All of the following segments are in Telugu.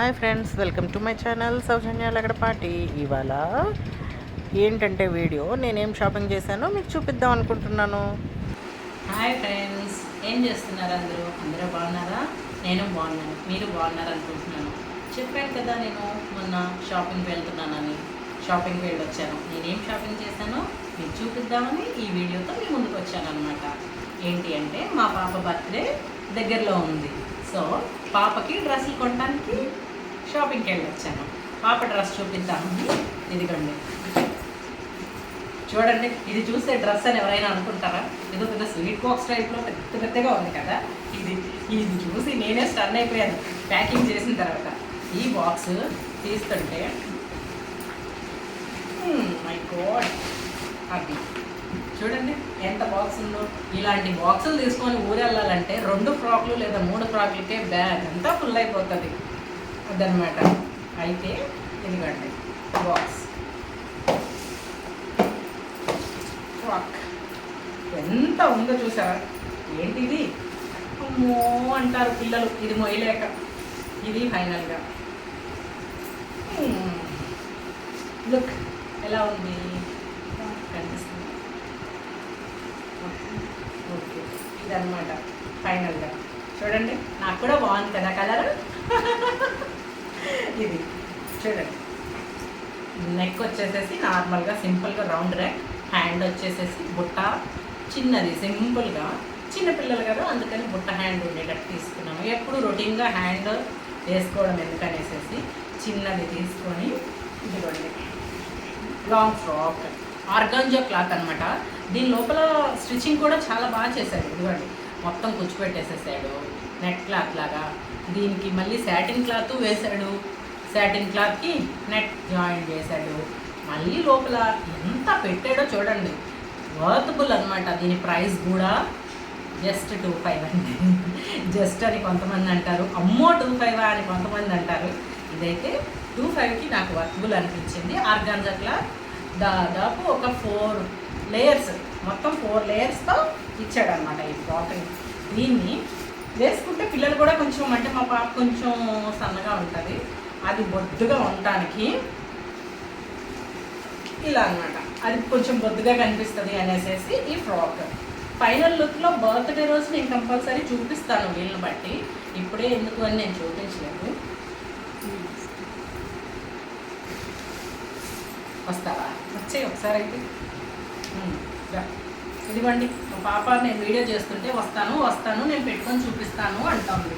Hi friends, welcome to my channel Soujanya Lagadapati. ఇవాళ ఏంటంటే వీడియో నేనేం షాపింగ్ చేశానో మీకు చూపిద్దాం అనుకుంటున్నాను. హాయ్ ఫ్రెండ్స్, ఏం చేస్తున్నారు? అందరూ బాగున్నారా? నేను బాగున్నాను, మీరు బాగున్నారు అనుకుంటున్నాను. చెప్పాను కదా నేను మొన్న షాపింగ్కి వెళ్తున్నానని. షాపింగ్కి వెళ్ళొచ్చాను. నేనేం షాపింగ్ చేశానో మీకు చూపిద్దామని ఈ వీడియోతో మీ ముందుకు వచ్చాను అనమాట. ఏంటి అంటే మా పాప బర్త్డే దగ్గరలో ఉంది. సో పాపకి డ్రెస్సులు కొనడానికి షాపింగ్కి వెళ్ళొచ్చాను. పాప డ్రెస్ చూపిద్దామని. ఇదిగోండి, చూడండి. ఇది చూస్తే డ్రెస్ అని ఎవరైనా అనుకుంటారా? ఏదో పెద్ద స్వీట్ బాక్స్ టైప్లో పెద్ద పెద్దగా ఉంది కదా. ఇది చూసి నేనే స్టన్ అయిపోయాను ప్యాకింగ్ చేసిన తర్వాత. ఈ బాక్స్ తీస్తుంటే మై గాడ్, అది చూడండి ఎంత బాక్స్ ఉందో. ఇలాంటి బాక్సులు తీసుకొని ఊరెళ్ళాలంటే 2 ఫ్రాక్లు లేదా 3 ఫ్రాక్లకే బ్యాగ్ అంతా ఫుల్ అయిపోతుంది అదనమాట. అయితే ఇదిగోండి బాక్స్, ఫ్రాక్ ఎంత ఉందో చూసారా? ఏంటిది? అమ్మో అంటారు పిల్లలు ఇది మొయ్యలేక. ఇది ఫైనల్గా లుక్ ఎలా ఉంది కనిపిస్తుంది. ఓకే, ఇదన్నమాట ఫైనల్గా. చూడండి, నాకు కూడా బాగుంది కదా కలర్. ఇది చూడండి, నెక్ వచ్చేసేసి నార్మల్గా సింపుల్గా రౌండ్ నెక్, హ్యాండ్ వచ్చేసేసి బుట్ట చిన్నది సింపుల్గా. చిన్నపిల్లలు కదా, అందుకని బుట్ట హ్యాండ్ ఉండేటట్టు తీసుకున్నాము. ఎప్పుడు రొటీన్గా హ్యాండ్ వేసుకోవడం ఎందుకనేసేసి చిన్నది తీసుకొని, ఇదిగోండి లాంగ్ ఫ్రాక్, ఆర్గాంజా క్లాత్ అనమాట. దీని లోపల స్టిచ్చింగ్ కూడా చాలా బాగా చేశాడు. ఇదిగోండి మొత్తం కుచ్చిపెట్టేసేసాడు నెట్ క్లాత్ లాగా. దీనికి మళ్ళీ సాటిన్ క్లాత్ వేశాడు. సాటిన్ క్లాత్కి నెట్ జాయిన్ చేశాడు. మళ్ళీ లోపల ఎంత పెట్టాడో చూడండి, వర్తబుల్ అనమాట. దీని ప్రైస్ కూడా జస్ట్ 25 అండి. జస్ట్ అని కొంతమంది అంటారు, అమ్మో 25 అని కొంతమంది అంటారు. ఇదైతే 25కి నాకు వర్తబుల్ అనిపించింది. ఆర్గాంజా క్లాత్ దాదాపు ఒక 4 లేయర్స్, మొత్తం 4 లేయర్స్తో ఇచ్చాడనమాట ఈ ఫ్రాక్ని. దీన్ని వేసుకుంటే పిల్లలు కూడా కొంచెం, అంటే మా పాప కొంచెం సన్నగా ఉంటుంది, అది బొద్దుగా ఉండటానికి ఇలా అనమాట. అది కొంచెం బొద్దుగా కనిపిస్తుంది అనేసి ఈ ఫ్రాక్. ఫైనల్ లుక్లో బర్త్డే రోజు నేను కంపల్సరీ చూపిస్తాను వీళ్ళని బట్టి. ఇప్పుడే ఎందుకు అని నేను చూపించలేదు. వస్తావా? వచ్చే ఒకసారి అయితే. ఇదిగోండి మా పాప నేను వీడియో చేస్తుంటే వస్తాను నేను పెట్టుకొని చూపిస్తాను అంటుంది.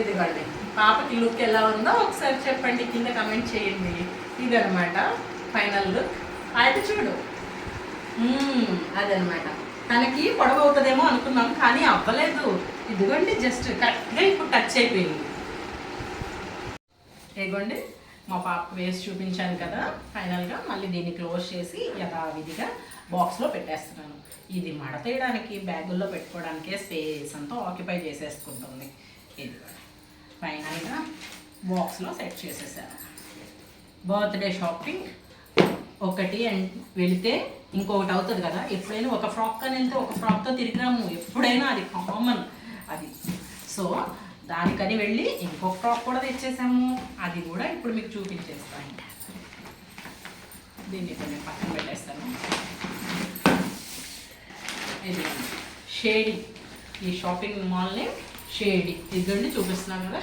ఇదిగోండి పాపకి లుక్ ఎలా ఉందో ఒకసారి చెప్పండి, కింద కమెంట్ చేయండి. ఇదనమాట ఫైనల్ లుక్. అయితే చూడు, అదనమాట. తనకి పొడవు అవుతుందేమో అనుకున్నాం, కానీ అవ్వలేదు. ఇదిగోండి జస్ట్ కరెక్ట్గా ఇప్పుడు టచ్ అయిపోయింది. ఇదిగోండి మా పాప వేసి చూపించాను కదా. ఫైనల్గా మళ్ళీ దీన్ని క్లోజ్ చేసి యథావిధిగా బాక్స్లో పెట్టేస్తున్నాను. ఇది మడతేయడానికి, బ్యాగుల్లో పెట్టుకోవడానికే స్పేస్ అంతా ఆక్యుపై చేసేసుకుంటుంది. ఇది ఫైనల్గా బాక్స్లో సెట్ చేసేసాను. బర్త్డే షాపింగ్ ఒకటి వెళితే ఇంకొకటి అవుతుంది కదా. ఎప్పుడైనా ఒక ఫ్రాక్ అని వెళ్తే ఒక ఫ్రాక్తో తిరిగినాము, ఎప్పుడైనా అది కామన్ అది. సో దానికని వెళ్ళి ఇంకొక ఫ్రాక్ కూడా తెచ్చేసాము. అది కూడా ఇప్పుడు మీకు చూపించేస్తాను. దీన్ని కొంచెం పక్కన పెట్టేస్తాను. ఇది షేడీ, ఈ షాపింగ్ మాల్ని షేడీ ఇదండి చూపిస్తున్నాను కదా.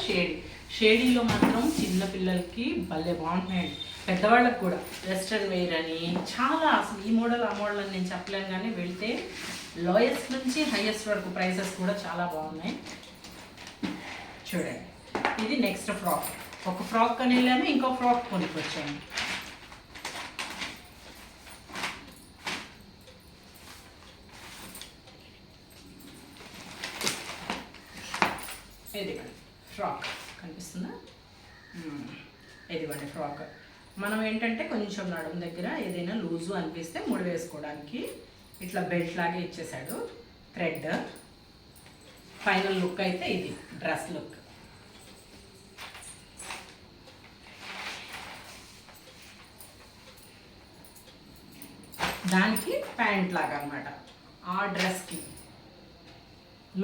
షేడీలో మాత్రం చిన్నపిల్లలకి భలే బాగుంటున్నాయండి, పెద్దవాళ్ళకి కూడా. వెస్ట్రన్ వేర్ అని చాలా, అసలు ఈ మోడల్ ఆ మోడల్ అని నేను చెప్పలేను, కానీ వెళ్తే లోయెస్ట్ నుంచి హైయెస్ట్ వరకు ప్రైసెస్ కూడా చాలా బాగున్నాయి. చూడండి, ఇది నెక్స్ట్ ఫ్రాక్. ఒక ఫ్రాక్ అని వెళ్ళాము, ఇంకో ఫ్రాక్ కొనుక్కొచ్చాము. ఇదిగోండి ఫ్రాక్ కనిపిస్తుందా? ఇదిగోండి ఫ్రాక్. మనం ఏంటంటే కొంచెం నడుము దగ్గర ఏదైనా లూజు అనిపిస్తే ముడి వేసుకోవడానికి ఇట్లా బెల్ట్ లాగే ఇచ్చేసాడు, థ్రెడ్. ఫైనల్ లుక్ అయితే ఇది డ్రెస్ లుక్. దానికి ప్యాంట్ లాగా అనమాట ఆ డ్రెస్కి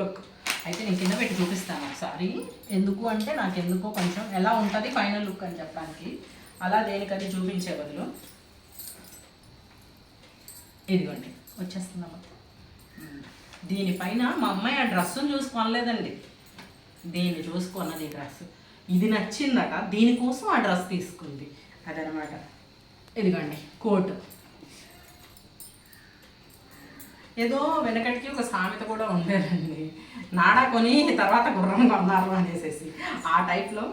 లుక్. అయితే నేను కింద పెట్టి చూపిస్తాను ఒకసారి. ఎందుకు అంటే నాకు ఎందుకో కొంచెం ఎలా ఉంటుంది ఫైనల్ లుక్ అని చెప్పడానికి, అలా దేనికది చూపించే బదులు ఇదిగోండి వచ్చేస్తున్నాము. దీనిపైన మా అమ్మాయి ఆ డ్రెస్సును చూసుకోలేదండి, దీన్ని చూసుకున్నది ఈ డ్రెస్. ఇది నచ్చిందట, దీనికోసం ఆ డ్రెస్ తీసుకుంది. అదనమాట. ఇదిగోండి కోటు. ఏదో వెనకటికి ఒక సామెత కూడా ఉండేదండి, నాడా కొని తర్వాత గుర్రం కొన్నారు అనేసి. ఆ టైప్లో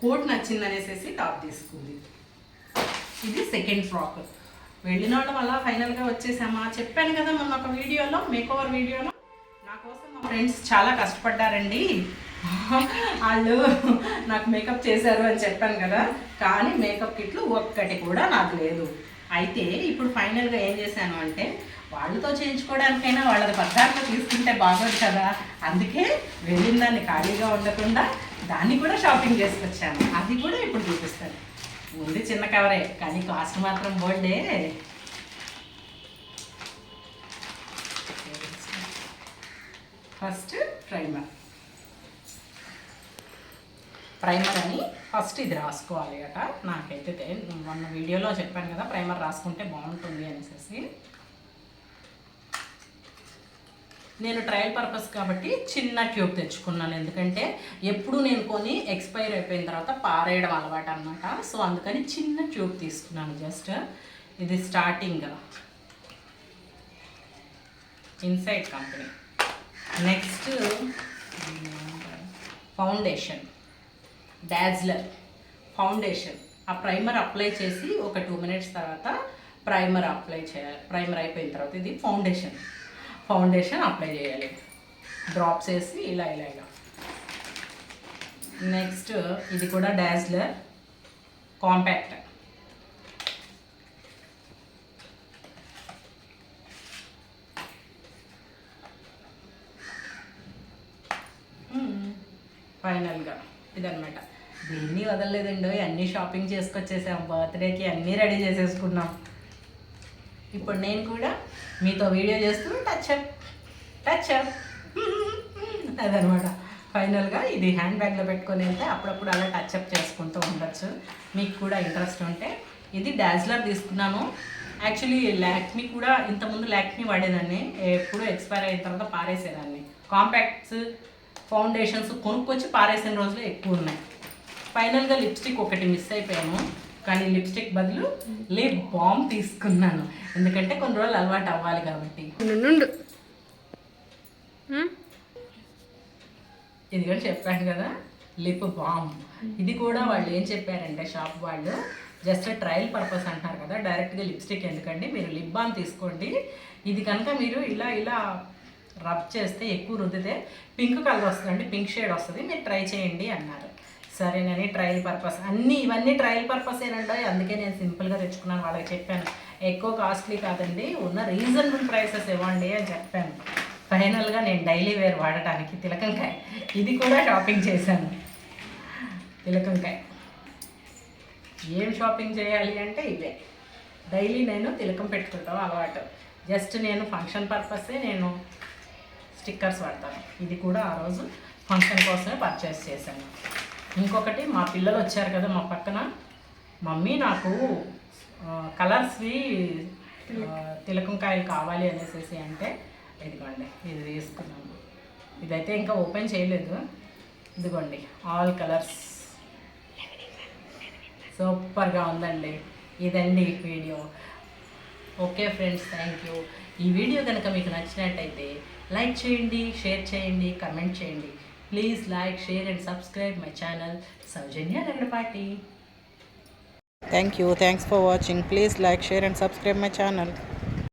కోట్ నచ్చింది అనేసి టాప్ తీసుకుంది. ఇది సెకండ్ ఫ్రాక్. వెళ్ళిన వాళ్ళం అలా ఫైనల్గా వచ్చేసామా. చెప్పాను కదా మొన్న ఒక వీడియోలో, మేకోవర్ వీడియోలో, నా కోసం మా ఫ్రెండ్స్ చాలా కష్టపడ్డారండి. వాళ్ళు నాకు మేకప్ చేశారు అని చెప్పాను కదా, కానీ మేకప్ కిట్లు ఒక్కటి కూడా నాకు లేదు. అయితే ఇప్పుడు ఫైనల్గా ఏం చేశాను అంటే, వాళ్ళతో చేయించుకోవడానికైనా వాళ్ళది పద్దార్థం తీసుకుంటే బాగోదు కదా, అందుకే వెళ్ళిన దాన్ని ఖాళీగా ఉండకుండా దాన్ని కూడా షాపింగ్ చేసుకొచ్చాను. అది కూడా ఇప్పుడు చూపిస్తాను. ఉంది చిన్న కవరే, కానీ కాస్ట్ మాత్రం బర్త్డే. ఫస్ట్ ప్రైమర్ అని ఫస్ట్ ఇది రాసుకోవాలి అట. నాకైతే మొన్న వీడియోలో చెప్పాను కదా ప్రైమర్ రాసుకుంటే బాగుంటుంది అనేసి. నేను ట్రయల్ పర్పస్ కాబట్టి చిన్న ట్యూబ్ తెచ్చుకున్నాను, ఎందుకంటే ఎప్పుడు నేను కొని ఎక్స్పైర్ అయిపోయిన తర్వాత పారేయడం అలవాటు అనమాట. సో అందుకని చిన్న ట్యూబ్ తీసుకున్నాను. జస్ట్ ఇది starting inside company. Next foundation, dazzler foundation. ఆ ప్రైమర్ అప్లై చేసి ఒక 2 minutes తర్వాత ప్రైమర్ అప్లై చేయాలి. ప్రైమర్ అయిపోయిన తర్వాత ఇది ఫౌండేషన్ అప్లై చేయాలి, డ్రాప్స్ వేసి ఇలా. నెక్స్ట్ ఇది కూడా డాజ్లర్ కాంపాక్ట్. ఫైనల్గా ఇదనమాట. దీన్ని వదలలేదండి, అన్నీ షాపింగ్ చేసుకొచ్చేసాం. బర్త్డేకి అన్నీ రెడీ చేసేసుకున్నాం. ఇప్పుడు నేను కూడా మీతో వీడియో చేస్తూ టచ్ అదనమాట. ఫైనల్గా ఇది హ్యాండ్ బ్యాగ్లో పెట్టుకొని వెళ్తే అప్పుడప్పుడు అలా టచ్అప్ చేసుకుంటూ ఉండొచ్చు. మీకు కూడా ఇంట్రెస్ట్ ఉంటే. ఇది డాజ్లర్ తీసుకున్నాను. యాక్చువల్లీ లాక్మీ కూడా ఇంతకుముందు లాక్మీ వాడేదాన్ని, ఎప్పుడు ఎక్స్పైర్ అయిన తర్వాత పారేసేదాన్ని. కాంపాక్ట్స్ ఫౌండేషన్స్ కొనుక్కొచ్చి పారేసిన రోజులు ఎక్కువ ఉన్నాయి. ఫైనల్గా లిప్స్టిక్ ఒకటి మిస్ అయిపోయాను, కానీ లిప్స్టిక్ బదులు లిప్ బామ్ తీసుకున్నాను, ఎందుకంటే కొన్ని రోజులు అలవాటు అవ్వాలి కాబట్టి. ఇది కూడా చెప్పాను కదా లిప్ బామ్. ఇది కూడా వాళ్ళు ఏం చెప్పారంటే షాప్ వాళ్ళు, జస్ట్ ట్రయల్ పర్పస్ అంటున్నారు కదా, డైరెక్ట్గా లిప్స్టిక్ ఎందుకండి, మీరు లిప్ బామ్ తీసుకోండి. ఇది కనుక మీరు ఇలా రబ్ చేస్తే, ఎక్కువ రుద్దితే పింక్ కలర్ వస్తుందండి, పింక్ షేడ్ వస్తుంది, మీరు ట్రై చేయండి అన్నారు. సరేనని ట్రయల్ పర్పస్ ఇవన్నీ ట్రయల్ పర్పస్ ఏనండి, అందుకే నేను సింపుల్గా తెచ్చుకున్నాను. వాళ్ళకి చెప్పాను ఎక్కువ కాస్ట్లీ కాదండి, ఉన్న రీజనబుల్ ప్రైసెస్ ఇవ్వండి అని చెప్పాను. ఫైనల్గా నేను డైలీ వేర్ వాడటానికి తిలకంకాయ, ఇది కూడా షాపింగ్ చేశాను. తిలకంకాయ ఏం షాపింగ్ చేయాలి అంటే ఇవే. డైలీ నేను తిలకం పెట్టుకుంటాం అలవాటు. జస్ట్ నేను ఫంక్షన్ పర్పసే నేను స్టిక్కర్స్ వాడతాను. ఇది కూడా ఆ రోజు ఫంక్షన్ కోసమే పర్చేస్ చేశాను. ఇంకొకటి, మా పిల్లలు వచ్చారు కదా మా పక్కన, మమ్మీ నాకు కలర్స్వి తిలకంకాయలు కావాలి అనేసి అంటే, ఇదిగోండి ఇది తీసుకున్నాను. ఇదైతే ఇంకా ఓపెన్ చేయలేదు. ఇదిగోండి ఆల్ కలర్స్, సూపర్గా ఉందండి. ఇదండి video. Okay friends, thank you. ఈ వీడియో కనుక మీకు నచ్చినట్టయితే లైక్ చేయండి, షేర్ చేయండి, కమెంట్ చేయండి. Please like, share and subscribe my channel Soujanya Lagadapati. Thanks for watching. Please like, share and subscribe my channel.